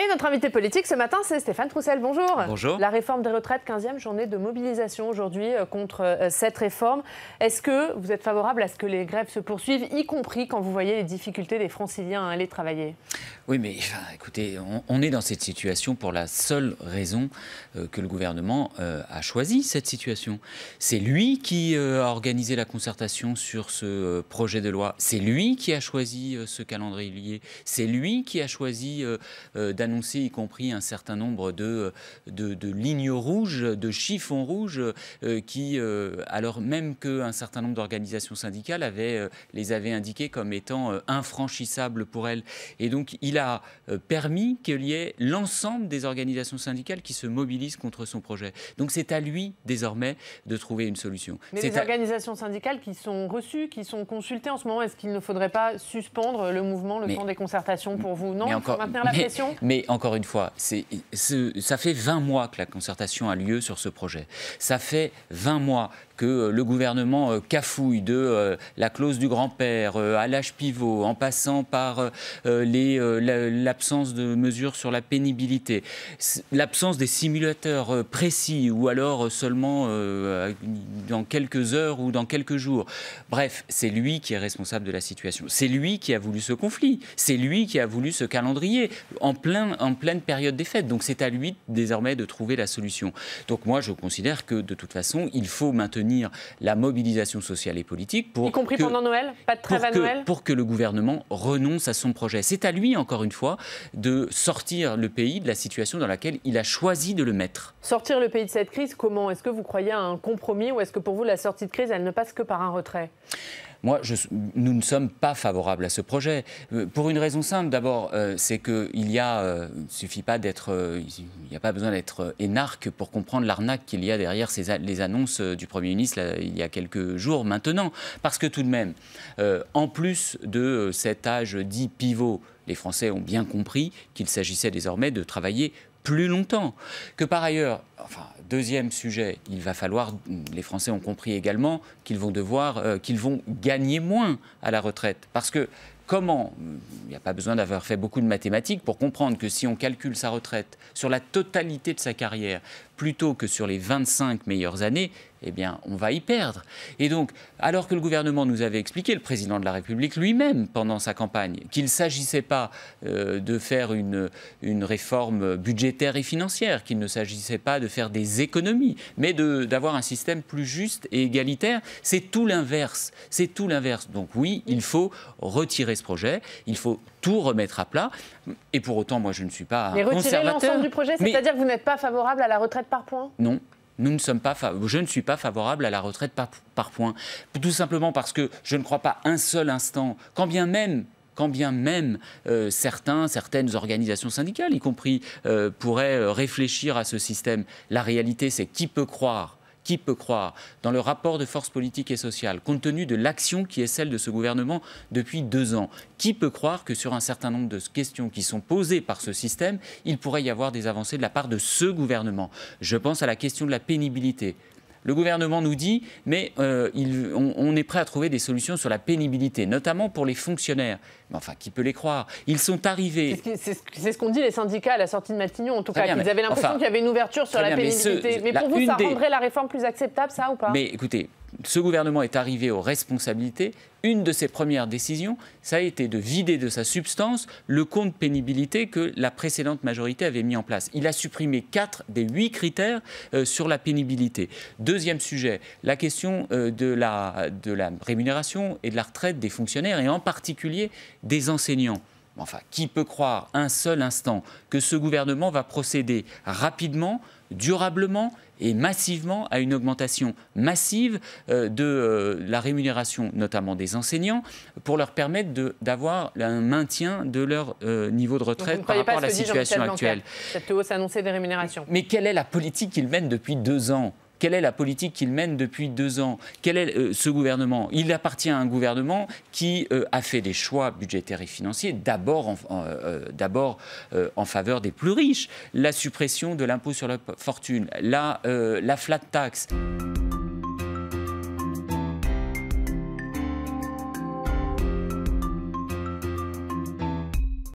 Et notre invité politique ce matin, c'est Stéphane Troussel. Bonjour. Bonjour. La réforme des retraites, 15e journée de mobilisation aujourd'hui contre cette réforme. Est-ce que vous êtes favorable à ce que les grèves se poursuivent, y compris quand vous voyez les difficultés des Franciliens à aller travailler? Oui, mais écoutez, on est dans cette situation pour la seule raison que le gouvernement a choisi cette situation. C'est lui qui a organisé la concertation sur ce projet de loi. C'est lui qui a choisi ce calendrier. C'est lui qui a choisi d'annoncer, y compris un certain nombre de lignes rouges, de chiffons rouges, qui, alors même qu'un certain nombre d'organisations syndicales les avaient indiqués comme étant infranchissables pour elles. Et donc, il a permis qu'il y ait l'ensemble des organisations syndicales qui se mobilisent contre son projet. Donc, c'est à lui, désormais, de trouver une solution. Mais les organisations syndicales qui sont reçues, qui sont consultées en ce moment, est-ce qu'il ne faudrait pas suspendre le mouvement, le temps des concertations pour vous? Non, il faut maintenir la pression. Mais encore une fois, ça fait 20 mois que la concertation a lieu sur ce projet. Ça fait 20 mois que le gouvernement cafouille de la clause du grand-père à l'âge pivot, en passant par l'absence de mesures sur la pénibilité, l'absence des simulateurs précis ou alors seulement dans quelques heures ou dans quelques jours. Bref, c'est lui qui est responsable de la situation. C'est lui qui a voulu ce conflit. C'est lui qui a voulu ce calendrier en pleine période des fêtes. Donc c'est à lui désormais de trouver la solution. Donc moi je considère que de toute façon il faut maintenir la mobilisation sociale et politique pour... Y compris pendant Noël? Pas de trêve à Noël? Pour que le gouvernement renonce à son projet. C'est à lui, encore une fois, de sortir le pays de la situation dans laquelle il a choisi de le mettre. Sortir le pays de cette crise, comment? Est-ce que vous croyez à un compromis ou est-ce que pour vous, la sortie de crise, elle ne passe que par un retrait? Moi, nous ne sommes pas favorables à ce projet. Pour une raison simple, d'abord, c'est qu'il n'y a pas besoin d'être énarque pour comprendre l'arnaque qu'il y a derrière les annonces du Premier ministre il y a quelques jours maintenant. Parce que tout de même, en plus de cet âge dit pivot, les Français ont bien compris qu'il s'agissait désormais de travailler plus longtemps. Que par ailleurs, deuxième sujet, les Français ont compris également qu'ils vont gagner moins à la retraite. Parce que comment, il n'y a pas besoin d'avoir fait beaucoup de mathématiques pour comprendre que si on calcule sa retraite sur la totalité de sa carrière, plutôt que sur les 25 meilleures années, eh bien, on va y perdre. Et donc, alors que le gouvernement nous avait expliqué, le président de la République lui-même, pendant sa campagne, qu'il ne s'agissait pas de faire une réforme budgétaire et financière, qu'il ne s'agissait pas de faire des économies, mais d'avoir un système plus juste et égalitaire, c'est tout l'inverse. C'est tout l'inverse. Donc oui, il faut retirer ce projet, il faut tout remettre à plat. Et pour autant, moi, je ne suis pas un conservateur. Mais retirer l'ensemble du projet, c'est-à-dire que vous n'êtes pas favorable à la retraite par points? Non. Je ne suis pas favorable à la retraite par points. Tout simplement parce que je ne crois pas un seul instant, quand bien même certaines organisations syndicales, y compris, pourraient réfléchir à ce système. La réalité, c'est qui peut croire dans le rapport de force politique et sociale, compte tenu de l'action qui est celle de ce gouvernement depuis 2 ans, qui peut croire que sur un certain nombre de questions qui sont posées par ce système, il pourrait y avoir des avancées de la part de ce gouvernement? Je pense à la question de la pénibilité. Le gouvernement nous dit, mais on est prêt à trouver des solutions sur la pénibilité, notamment pour les fonctionnaires. Mais enfin, qui peut les croire? Ils sont arrivés... C'est ce qu'ont dit les syndicats à la sortie de Matignon, en tout cas, qu'ils avaient l'impression qu'il y avait une ouverture sur la pénibilité. Mais pour vous, ça rendrait la réforme plus acceptable, ça, ou pas? Mais écoutez, ce gouvernement est arrivé aux responsabilités. Une de ses premières décisions, ça a été de vider de sa substance le compte pénibilité que la précédente majorité avait mis en place. Il a supprimé 4 des 8 critères sur la pénibilité. Deuxième sujet, la question de la rémunération et de la retraite des fonctionnaires et en particulier des enseignants. Enfin, qui peut croire un seul instant que ce gouvernement va procéder rapidement, durablement et massivement à une augmentation massive de la rémunération, notamment des enseignants, pour leur permettre d'avoir un maintien de leur niveau de retraite par rapport à la situation actuelle. Cette hausse annoncée des rémunérations. Mais quelle est la politique qu'il mène depuis 2 ans ? Quelle est la politique qu'il mène depuis 2 ans? Quel est ce gouvernement? Il appartient à un gouvernement qui a fait des choix budgétaires et financiers, d'abord en faveur des plus riches. La suppression de l'impôt sur la fortune, la flat tax.